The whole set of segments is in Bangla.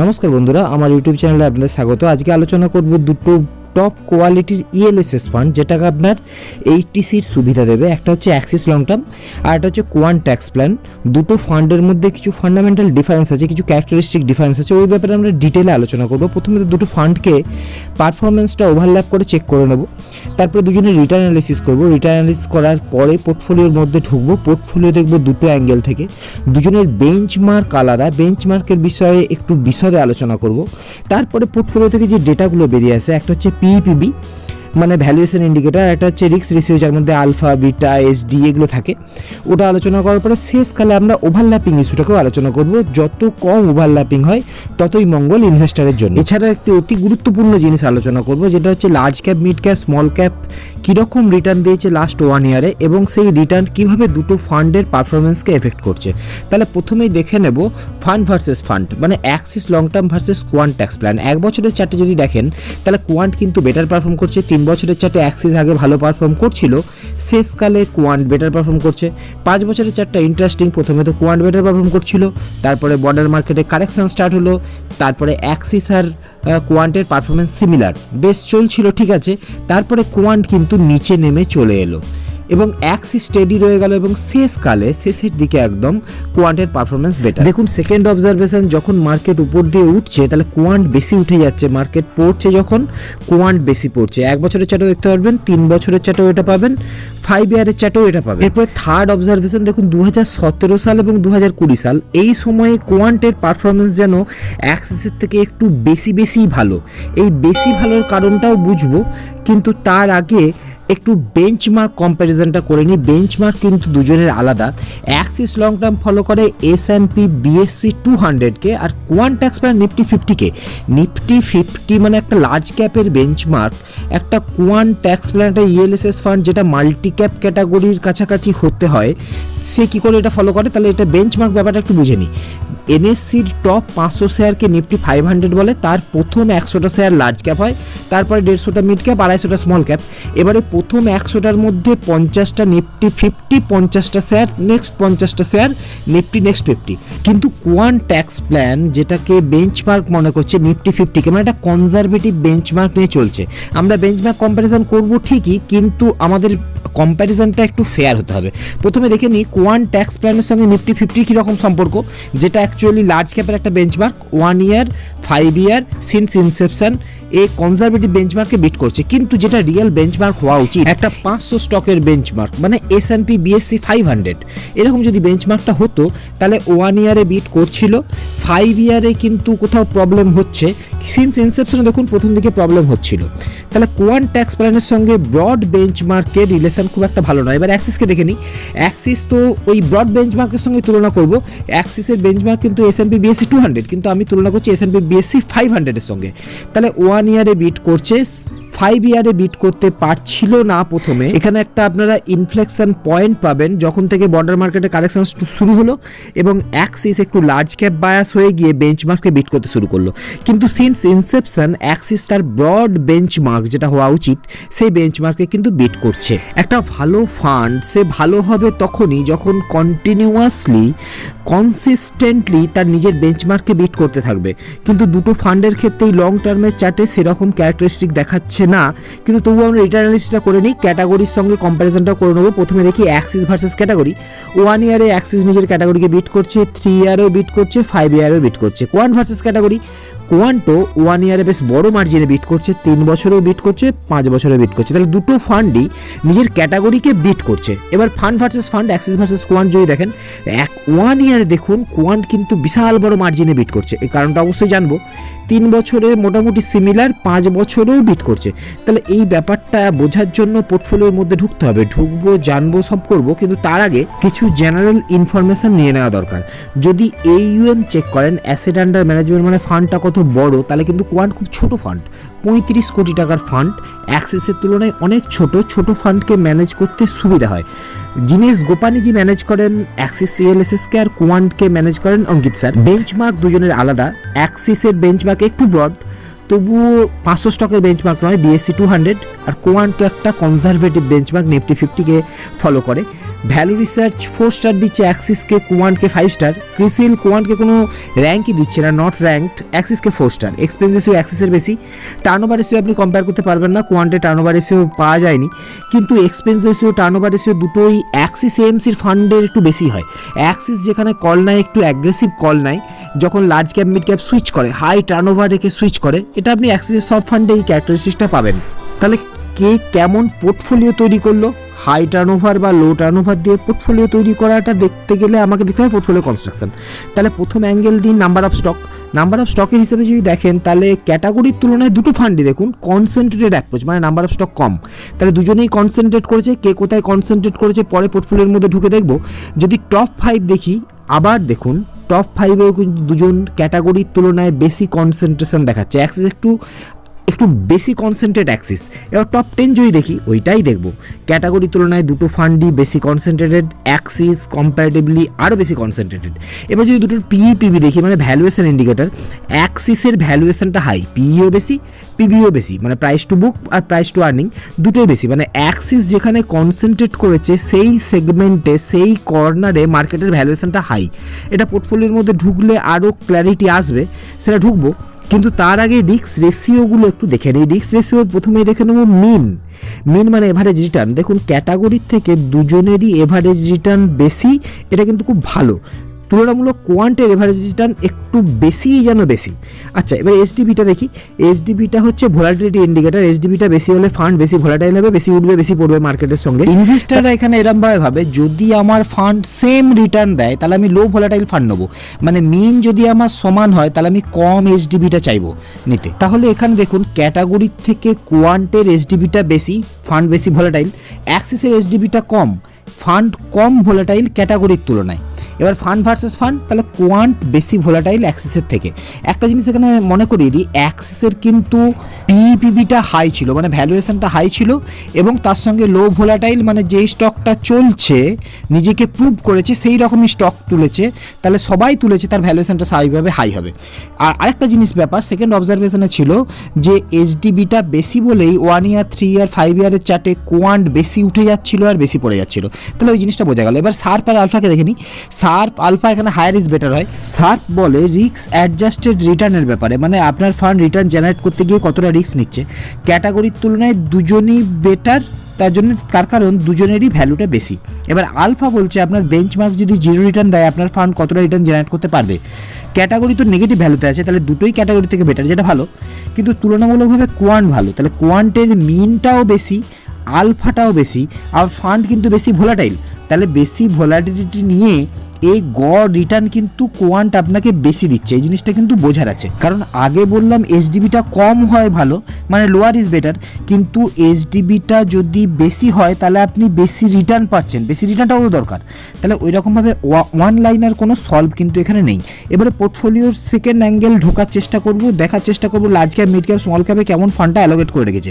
নমস্কার বন্ধুরা, আমার ইউটিউব চ্যানেলে আপনাদের স্বাগত। আজকে আলোচনা করব দুটো টপ কোয়ালিটির ইএলএসএস ফান্ড, যেটাকে আপনার 80সির সুবিধা দেবে। একটা হচ্ছে অ্যাক্সিস লং টার্ম আর একটা হচ্ছে কোয়ান্ট ট্যাক্স প্ল্যান। দুটো ফান্ডের মধ্যে কিছু ফান্ডামেন্টাল ডিফারেন্স আছে, কিছু ক্যারেক্টারিস্টিক ডিফারেন্স আছে, ওই ব্যাপারে আমরা ডিটেলে আলোচনা করব। প্রথমে দুটো ফান্ডকে পারফরমেন্সটা ওভারল্যাপ করে চেক করে নেব, তারপরে দুজনের রিটার্ন অ্যানালিসিস করব। রিটার্ন অ্যানালিসিস করার পরে পোর্টফোলিওর মধ্যে ঢুকবো, পোর্টফোলিও দেখব দুটো অ্যাঙ্গেল থেকে, দুজনের বেঞ্চমার্ক আলাদা, বেঞ্চমার্কের বিষয়ে একটু বিশদে আলোচনা করব। তারপরে পোর্টফোলিও থেকে যে ডেটাগুলো বেরিয়ে আসে, একটা হচ্ছে পিইপিবি মানে ভ্যালুয়েশন ইন্ডিকেটার, একটা হচ্ছে রিস্ক রেশিও যার মধ্যে আলফা বিটা এসডি এগুলো থাকে, ওটা আলোচনা করার পরে শেষকালে আমরা ওভারল্যাপিং ইস্যুটাকেও আলোচনা করব। যত কম ওভারল্যাপিং হয় ততই মঙ্গল ইনভেস্টারের জন্য। এছাড়া একটি অতি গুরুত্বপূর্ণ জিনিস আলোচনা করব, যেটা হচ্ছে large cap, mid cap, small cap কীরকম রিটার্ন দিয়েছে লাস্ট 1 ইয়ারে এবং সেই রিটার্ন কীভাবে দুটো ফান্ডের পারফরমেন্সকে এফেক্ট করছে। তাহলে প্রথমেই দেখে নেব ফান্ড ভার্সেস ফান্ড, মানে Axis long term versus quant tax plan. 1 বছরের চার্টে যদি দেখেন তাহলে কোয়ান্ট কিন্তু বেটার পারফর্ম করছে, 3 বছরের চার্টে অ্যাক্সিস আগে ভালো পারফর্ম করছিল, শেষকালে কোয়ান্ট বেটার পারফর্ম করছে। 5 বছরের চার্টটা ইন্টারেস্টিং, প্রথমে তো কোয়ান্ট বেটার পারফর্ম করছিল, তারপরে বর্ডার মার্কেটে কারেকশন স্টার্ট হলো, তারপরে অ্যাক্সিস আর কোয়ান্টের পারফরমেন্স সিমিলার, বেশ চলছিল, ঠিক আছে। তারপরে কোয়ান্ট কিন্তু নিচে নেমে চলে এলো এবং অ্যাক্সিস স্টেডি রয়ে গেল এবং শেষকালে শেষের দিকে একদম কোয়ান্টের পারফরমেন্স বেটার। দেখুন সেকেন্ড অবজারভেশন, যখন মার্কেট উপর দিয়ে উঠছে তাহলে কোয়ান্ট বেশি উঠে যাচ্ছে, মার্কেট পড়ছে যখন কোয়ান্ট বেশি পড়ছে। 1 বছরের চার্টেও দেখতে পারবেন, 3 বছরের চার্টেও এটা পাবেন, 5 ইয়ারের চার্টেও এটা পাবেন। এরপরে থার্ড অবজারভেশন দেখুন 2017 সাল এবং 2020 সাল, এই সময়ে কোয়ান্টের পারফরমেন্স যেন অ্যাক্সিসের থেকে একটু বেশি ভালো। এই বেশি ভালোর কারণটাও বুঝবো, কিন্তু তার আগে একটু বেঞ্চমার্ক কম্প্যারিজনটা করে নিই। বেঞ্চমার্ক কিন্তু দুজনের আলাদা। অ্যাক্সিস লং টার্ম ফলো করে S&P BSE 200-কে আর কোয়ান্ট ট্যাক্স প্ল্যান নিফটি 50-কে। নিফটি 50 মানে একটা লার্জ ক্যাপের বেঞ্চমার্ক, একটা কোয়ান্ট ট্যাক্স প্ল্যান, একটা ইএলএসএস ফান্ড যেটা মাল্টি ক্যাপ ক্যাটাগরির কাছাকাছি হতে হয়, সে কী করে এটা ফলো করে। তাহলে এটা বেঞ্চমার্ক ব্যাপারটা একটু বুঝে নিই। এনএসসির টপ 500 শেয়ারকে নিফটি 500 বলে, তার প্রথম 100টা শেয়ার লার্জ ক্যাপ হয়, তারপরে 150টা মিড ক্যাপ, 250টা স্মল ক্যাপ। এবারে প্রথম 100টার মধ্যে 50টা নিফটি 50, 50টা শেয়ার নেক্সট 50টা শেয়ার নিফটি নেক্সট 50। কিন্তু কোয়ান্ট ট্যাক্স প্ল্যান যেটাকে বেঞ্চমার্ক মনে করছে নিফটি 50-কে, মানে একটা কনজারভেটিভ বেঞ্চমার্ক নিয়ে চলছে। আমরা বেঞ্চমার্ক কম্প্যারিজন করব ঠিকই, কিন্তু আমাদের কম্প্যারিজনটা একটু ফেয়ার হতে হবে। প্রথমে দেখে নিই কোয়ান্ট ট্যাক্স প্ল্যানের সঙ্গে নিফটি 50 কীরকম সম্পর্ক, যেটা অ্যাকচুয়ালি লার্জ ক্যাপের একটা বেঞ্চমার্ক। 1 ইয়ার, 5 ইয়ার সিন্স ইনসেপশন এই কনজারভেটিভ বেঞ্চমার্ককে বিট করছে, কিন্তু যেটা রিয়েল বেঞ্চমার্ক হওয়া উচিত একটা 500 স্টকের বেঞ্চমার্ক, মানে S&P BSE 500 এরকম যদি বেঞ্চমার্কটা হতো তাহলে 1 ইয়ারে বিট করছিল, 5 ইয়ারে কিন্তু কোথাও প্রবলেম হচ্ছে, সিন্স ইনসেপশনে দেখুন প্রথম দিকে প্রবলেম হচ্ছিল। তাহলে কোয়ান্ট ট্যাক্স প্ল্যানের সঙ্গে ব্রড বেঞ্চমার্কের রিলেশন খুব একটা ভালো নয়। এবার অ্যাক্সিসকে দেখে নিই। অ্যাক্সিস তো ওই ব্রড বেঞ্চমার্কের সঙ্গে তুলনা করব। অ্যাক্সিসের বেঞ্চমার্ক কিন্তু S&P BSE 200, কিন্তু আমি তুলনা করছি S&P BSE 500-এর সঙ্গে। তাহলে 1 ইয়ারে বিট করছে, 5 ইয়ারে বিট করতে পারছিল না প্রথমে। এখানে একটা আপনারা ইনফ্লেকশন পয়েন্ট পাবেন যখন থেকে বর্ডার মার্কেটে কারেকশন শুরু হলো এবং অ্যাক্সিস একটু লার্জ ক্যাপ বায়াস হয়ে গিয়ে বেঞ্চমার্ককে বিট করতে শুরু করলো। কিন্তু সিন্স ইনসেপশন অ্যাক্সিস তার ব্রড বেঞ্চমার্ক যেটা হওয়া উচিত সেই বেঞ্চমার্কে কিন্তু বিট করছে। একটা ভালো ফান্ড সে ভালো হবে তখনই যখন কন্টিনিউয়াসলি কনসিস্টেন্টলি তার নিজের বেঞ্চমার্ককে বিট করতে থাকবে। কিন্তু দুটো ফান্ডের ক্ষেত্রেই লং টার্মের চার্টে সেরকম ক্যারেক্টারিস্টিক দেখাচ্ছে না, কিন্তু তবুও আমরা রিটার্ন অ্যানালিসিসটা করে নিই, ক্যাটাগরির সঙ্গে কম্প্যারিজনটা করে নেবো। প্রথমে দেখি অ্যাক্সিস ভার্সেস ক্যাটাগরি। 1 ইয়ারে অ্যাক্সিস নিজের ক্যাটাগরিকে বিট করছে, 3 ইয়ারেও বিট করছে, 5 ইয়ারেও বিট করছে। কোয়ান্ট ভার্সেস ক্যাটাগরি, কোয়ান্টও 1 ইয়ারে বেশ বড় মার্জিনে বিট করছে, 3 বছরেও বিট করছে, 5 বছরেও বিট করছে। তাহলে দুটো ফান্ডই নিজের ক্যাটাগরিকে বিট করছে। এবার fund versus fund, Axis versus quant যদি দেখেন, 1 ইয়ারে দেখুন কোয়ান্ট কিন্তু বিশাল বড় মার্জিনে বিট করছে। এই কারণটা অবশ্যই জানবো। 3 বছরে মোটামুটি সিমিলার, 5 বছরেও বিট করছে। তাহলে এই ব্যাপারটা বোঝার জন্য পোর্টফোলিওর মধ্যে ঢুকতে হবে, ঢুকবো, জানবো, সব করবো, কিন্তু তার আগে কিছু জেনারেল ইনফরমেশন নিয়ে নেওয়া দরকার। যদি AUM চেক করেন, অ্যাসেট আন্ডার ম্যানেজমেন্ট, মানে ফান্ডটা কত বড়, তাহলে কিন্তু কোয়ান্ট খুব ছোট ফান্ড, 35 কোটি টাকার ফান্ড। অ্যাক্সিসের তুলনায় অনেক ছোট ফান্ডকে ম্যানেজ করতে সুবিধা হয়। জিনেশ গোপানিজি ম্যানেজ করেন অ্যাক্সিস ইএলএসএসকে, আর কোয়ান্টকে ম্যানেজ করেন অঙ্কিত স্যার। বেঞ্চমার্ক দুজনের আলাদা। অ্যাক্সিসের বেঞ্চমার্ক একটু ব্রড, তবুও 500 স্টকের বেঞ্চমার্ক নয়, BSE 200, আর কোয়ান্ট একটা কনজারভেটিভ বেঞ্চমার্ক নিফটি 50-কে ফলো করে। ভ্যালু রিসার্চ 4 স্টার দিচ্ছে অ্যাক্সিসকে, কোয়ান্টকে 5 স্টার, ক্রিসিল কোয়ান্টকে কোনো র্যাঙ্কই দিচ্ছে না, নট র্যাঙ্কড, অ্যাক্সিসকে 4 স্টার। এক্সপেন্স রেশিও অ্যাক্সিসের বেশি, টার্নওভার রেশিও আপনি কম্পেয়ার করতে পারবেন না, কোয়ান্টে টার্নওভার রেশিও পাওয়া যায়নি, কিন্তু এক্সপেন্স রেশিও টার্নওভার রেশিও দুটোই অ্যাক্সিস এএমসির ফান্ডের একটু বেশি হয়। অ্যাক্সিস যেখানে কল নেয় একটু অ্যাগ্রেসিভ কল নেয়, যখন large cap mid cap switch করে, হাই টার্নওভার রেখে সুইচ করে, এটা আপনি অ্যাক্সিসের সব ফান্ডে এই ক্যারেক্টারিস্টিক্সটা পাবেন। তাহলে কে কেমন পোর্টফোলিও তৈরি করলো, হাই টার্নওভার বা লো টার্নওভার দিয়ে পোর্টফোলিও তৈরি করাটা দেখতে গেলে আমাকে দেখতে হবে পোর্টফোলিও কনস্ট্রাকশন। তাহলে প্রথম অ্যাঙ্গেল দিন number of stock. Number of স্টকের হিসেবে যদি দেখেন তাহলে ক্যাটাগরির তুলনায় দুটো ফান্ডই দেখুন কনসেন্ট্রেটেড অ্যাপ্রোচ, মানে নাম্বার অফ স্টক কম, তাহলে দুজনেই কনসেন্ট্রেট করেছে। কে কোথায় কনসেন্ট্রেট করেছে পরে পোর্টফোলিওর মধ্যে ঢুকে দেখব। যদি টপ 5 দেখি, আবার দেখুন টপ 5এও কিন্তু দুজন ক্যাটাগরির তুলনায় বেশি কনসেন্ট্রেশন দেখাচ্ছে, অ্যাক্সিস একটু বেশি কনসেন্ট্রেট অ্যাক্সিস। এবার টপ 10 যদি দেখি ওইটাই দেখব, ক্যাটাগরির তুলনায় দুটো ফান্ডই বেশি কনসেন্ট্রেটেড, অ্যাক্সিস কম্পারেটিভলি আরও বেশি কনসেন্ট্রেটেড। এবার যদি দুটোর পিবি দেখি, মানে ভ্যালুয়েশন ইন্ডিকেটর, অ্যাক্সিসের ভ্যালুয়েশনটা হাই, পিইও বেশি, পিবিও বেশি, মানে প্রাইস টু বুক আর প্রাইস টু আর্নিং দুটোই বেশি। মানে অ্যাক্সিস যেখানে কনসেন্ট্রেট করেছে সেই সেগমেন্টে, সেই কর্নারে মার্কেটের ভ্যালুয়েশনটা হাই। এটা পোর্টফোলিওর মধ্যে ঢুকলে আরও ক্ল্যারিটি আসবে, সেটা ঢুকবো। কিন্তু তার আগে রিস্ক রেশিওগুলো একটু দেখে নিই। রিস্ক রেশিওর প্রথমেই দেখে নেব মিন মানে এভারেজ রিটার্ন। দেখুন ক্যাটাগরির থেকে দুজনেরই এভারেজ রিটার্ন বেশি, এটা কিন্তু খুব ভালো। তুলনামূলক কোয়ান্টের এভারেজ রিটার্ন একটু বেশিই যেন বেশি। আচ্ছা, এবার এসডিবিটা দেখি। এসডিবিটা হচ্ছে ভোলাটিলিটি ইন্ডিকেটর। এসডিবিটা বেশি হলে ফান্ড বেশি ভোলাটাইল হবে, বেশি উঠবে, বেশি পড়বে মার্কেটের সঙ্গে। ইনভেস্টাররা এখানে এরমভাবে ভাবে, যদি আমার ফান্ড সেম রিটার্ন দেয় তাহলে আমি লো ভোলাটাইল ফান্ড নেবো, মানে মিন যদি আমার সমান হয় তাহলে আমি কম এসডিবিটা চাইবো নিতে। তাহলে এখানে দেখুন ক্যাটাগরির থেকে কোয়ান্টের এসডিবিটা বেশি, ফান্ড বেশি ভোলাটাইল, অ্যাক্সিসের এসডিবিটা কম, ফান্ড কম ভোলাটাইল ক্যাটাগরির তুলনায়। এবার ফান্ড ভার্সেস ফান্ড, তাহলে কোয়ান্ট বেশি ভোলাটাইল অ্যাক্সিসের থেকে। একটা জিনিস এখানে মনে করিয়ে দিই, অ্যাক্সিসের কিন্তু পিপিবিটা হাই ছিল, মানে ভ্যালুয়েশনটা হাই ছিল, এবং তার সঙ্গে লো ভোলাটাইল, মানে যেই স্টকটা চলছে নিজেকে প্রুভ করেছে সেই রকমই স্টক তুলেছে, তাহলে সবাই তুলেছে, তার ভ্যালুয়েশনটা স্বাভাবিকভাবে হাই হবে। আর আরেকটা জিনিস ব্যাপার সেকেন্ড অবজারভেশনে ছিল যে এসডিবিটা বেশি বলেই 1 ইয়ার 3 ইয়ার 5 ইয়ারের চার্টে কোয়ান্ট বেশি উঠে যাচ্ছিল আর বেশি পড়ে যাচ্ছিল, তাহলে ওই জিনিসটা বোঝা গেল। এবার শার্প আর আলফাকে দেখে নিই। শার্প আলফা এখানে হায়ার ইজ বেটার হয়। শার্প বলে রিস্ক অ্যাডজাস্টেড রিটার্নের ব্যাপারে, মানে আপনার ফান্ড রিটার্ন জেনারেট করতে গিয়ে কতটা রিস্ক নিচ্ছে। ক্যাটাগরির তুলনায় দুজনই বেটার, তার জন্য তার কারণ দুজনেরই ভ্যালুটা বেশি। এবার আলফা বলছে আপনার বেঞ্চমার্ক যদি 0 রিটার্ন দেয় আপনার ফান্ড কতটা রিটার্ন জেনারেট করতে পারবে। ক্যাটাগরি তো নেগেটিভ ভ্যালুতে আছে, তাহলে দুটোই ক্যাটাগরি থেকে বেটার, যেটা ভালো। কিন্তু তুলনামূলকভাবে কোয়ান্ট ভালো, তাহলে কোয়ান্টের মিনটাও বেশি, আলফাটাও বেশি, আর ফান্ড কিন্তু বেশি ভোলাটাইল, তাহলে বেশি ভোলাটিলিটি নিয়ে এই গড় রিটার্ন কিন্তু কোয়ান্ট আপনাকে বেশি দিচ্ছে। এই জিনিসটা কিন্তু বোঝার আছে, কারণ আগে বললাম এসডিবিটা কম হয় ভালো, মানে লোয়ার ইজ বেটার, কিন্তু এসডিবিটা যদি বেশি হয় তাহলে আপনি বেশি রিটার্ন পাচ্ছেন, বেশি রিটার্নটাও দরকার। তাহলে ওই রকমভাবে ওয়ান লাইনার কোনো সলভ কিন্তু এখানে নেই। এবারে পোর্টফোলিওর সেকেন্ড অ্যাঙ্গেল ঢোকার চেষ্টা করব, দেখার চেষ্টা করব large cap mid cap small ক্যাপে কেমন ফান্ডটা অ্যালোকেট করে রেখেছে।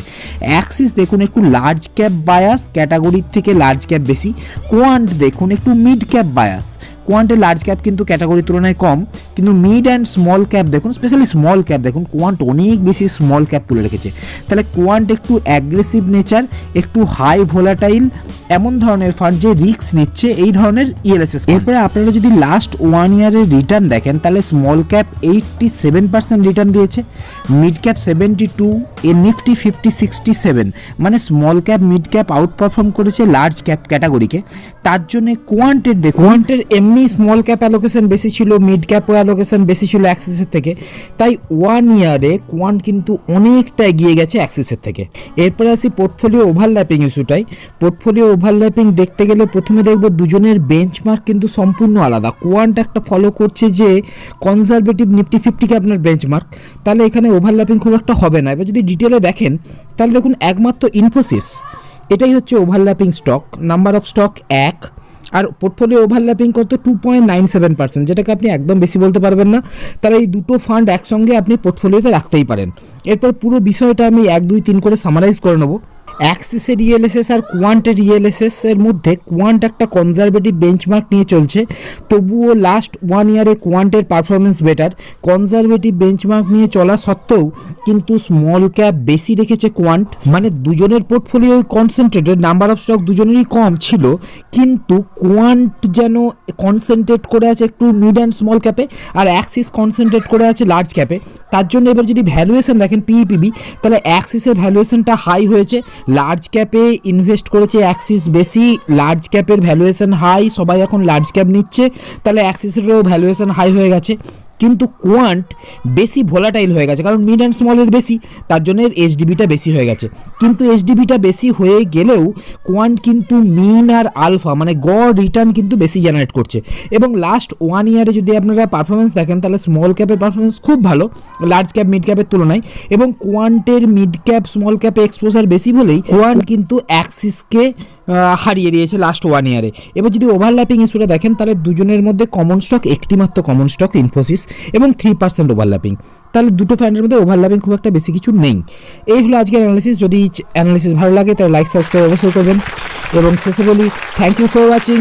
অ্যাক্সিস দেখুন একটু লার্জ ক্যাপ বায়াস, ক্যাটাগরির থেকে লার্জ ক্যাপ বেশি। কোয়ান্ট দেখুন একটু মিড ক্যাপ বায়াস, কোয়ান্টের লার্জ ক্যাপ কিন্তু ক্যাটাগরির তুলনায় কম, কিন্তু মিড অ্যান্ড স্মল ক্যাপ দেখুন, স্পেশালি স্মল ক্যাপ দেখুন কোয়ান্ট অনেক বেশি স্মল ক্যাপ তুলে রেখেছে। তাহলে কোয়ান্ট একটু অ্যাগ্রেসিভ নেচার, একটু হাই ভোলাটাইল, এমন ধরনের ফান্ড যে রিস্ক নিচ্ছে, এই ধরনের ইএলএসএস। এরপরে আপনারা যদি লাস্ট 1 ইয়ারের রিটার্ন দেখেন তাহলে স্মল ক্যাপ 87% রিটার্ন দিয়েছে, মিড ক্যাপ 72, এ নিফটি 50-67, মানে small cap mid cap out perform করেছে লার্জ ক্যাপ ক্যাটাগরিকে। তার জন্য কোয়ান্টের দেখুন, কোয়ান্টের এমনি স্মল ক্যাপ অ্যালোকেশন বেশি ছিল, মিড ক্যাপও অ্যালোকেশন বেশি ছিল অ্যাক্সিসের থেকে, তাই 1 ইয়ারে কোয়ান্ট কিন্তু অনেকটা এগিয়ে গেছে অ্যাক্সিসের থেকে। এরপরে আসি পোর্টফোলিও ওভারল্যাপিং ইস্যুটাই। পোর্টফোলিও ওভারল্যাপিং দেখতে গেলে প্রথমে দেখব দুজনের বেঞ্চমার্ক কিন্তু সম্পূর্ণ আলাদা। কোয়ান্ট একটা ফলো করছে যে কনজারভেটিভ নিফটি 50কে আপনার বেঞ্চমার্ক, তাহলে এখানে ওভারল্যাপিং খুব একটা হবে না। এবার যদি ডিটেলে দেখেন তাহলে দেখুন একমাত্র ইনফোসিস এটাই হচ্ছে overlapping stock, number of stock 1, আর পোর্টফোলিও ওভারল্যাপিং কত 2.97%, যেটাকে আপনি একদম বেশি বলতে পারবেন না। তাহলে এই দুটো ফান্ড একসঙ্গে আপনি পোর্টফোলিওতে রাখতেই পারেন। এরপর পুরো বিষয়টা আমি 1, 2, 3 করে সামারাইজ করে নেব। অ্যাক্সিসের ইএলএসএস আর কোয়ান্টের ইএলএসএস এর মধ্যে কোয়ান্ট একটা কনজারভেটিভ বেঞ্চমার্ক নিয়ে চলছে, তবুও লাস্ট 1 ইয়ারে কোয়ান্টের পারফরমেন্স বেটার। কনজারভেটিভ বেঞ্চমার্ক নিয়ে চলা সত্ত্বেও কিন্তু স্মল ক্যাপ বেশি রেখেছে কোয়ান্ট, মানে দুজনের portfolio concentrated, number of stock দুজনেরই কম ছিল, কিন্তু কোয়ান্ট যেন কনসেন্ট্রেট করে আছে একটু মিড অ্যান্ড স্মল ক্যাপে, আর অ্যাক্সিস কনসেন্ট্রেট করে আছে লার্জ ক্যাপে। তার জন্য এবার যদি ভ্যালুয়েশন দেখেন পিইপিবি, তাহলে অ্যাক্সিসের ভ্যালুয়েশনটা হাই হয়েছে, লার্জ ক্যাপে ইনভেস্ট করেছে অ্যাক্সিস বেশি, লার্জ ক্যাপের ভ্যালুয়েশন হাই, সবাই এখন লার্জ ক্যাপ নিচ্ছে, তাহলে অ্যাক্সিসেরও ভ্যালুয়েশন হাই হয়ে গেছে। কিন্তু কোয়ান্ট বেশি ভোলাটাইল হয়ে গেছে, কারণ মিড অ্যান্ড স্মলের বেশি, তার জন্য এইচডিবিটা বেশি হয়ে গেছে। কিন্তু এইচডিবিটা বেশি হয়ে গেলেও কোয়ান্ট কিন্তু মিন আর আলফা মানে গড় রিটার্ন কিন্তু বেশি জেনারেট করছে। এবং লাস্ট 1 ইয়ারে যদি আপনারা পারফরমেন্স দেখেন, তাহলে স্মল ক্যাপের পারফরমেন্স খুব ভালো লার্জ ক্যাপ মিড ক্যাপের তুলনায়, এবং কোয়ান্টের মিড ক্যাপ স্মল ক্যাপে এক্সপোজার বেশি বলেই কোয়ান্ট কিন্তু অ্যাক্সিসকে হারিয়ে দিয়েছে লাস্ট 1 ইয়ারে। এবার যদি ওভারল্যাপিং ইস্যুটা দেখেন, তাহলে দুজনের মধ্যে কমন স্টক একটি মাত্র কমন স্টক ইনফোসিস, এবং 3% ওভারল্যাপিং, তাহলে দুটো ফান্ডের মধ্যে ওভারল্যাপিং খুব একটা বেশি কিছু নেই। এই হলো আজকের অ্যানালিসিস। যদি অ্যানালিসিস ভালো লাগে তাহলে লাইক সাবস্ক্রাইব অবশ্যই করবেন, এবং শেষে বলি থ্যাংক ইউ ফর ওয়াচিং।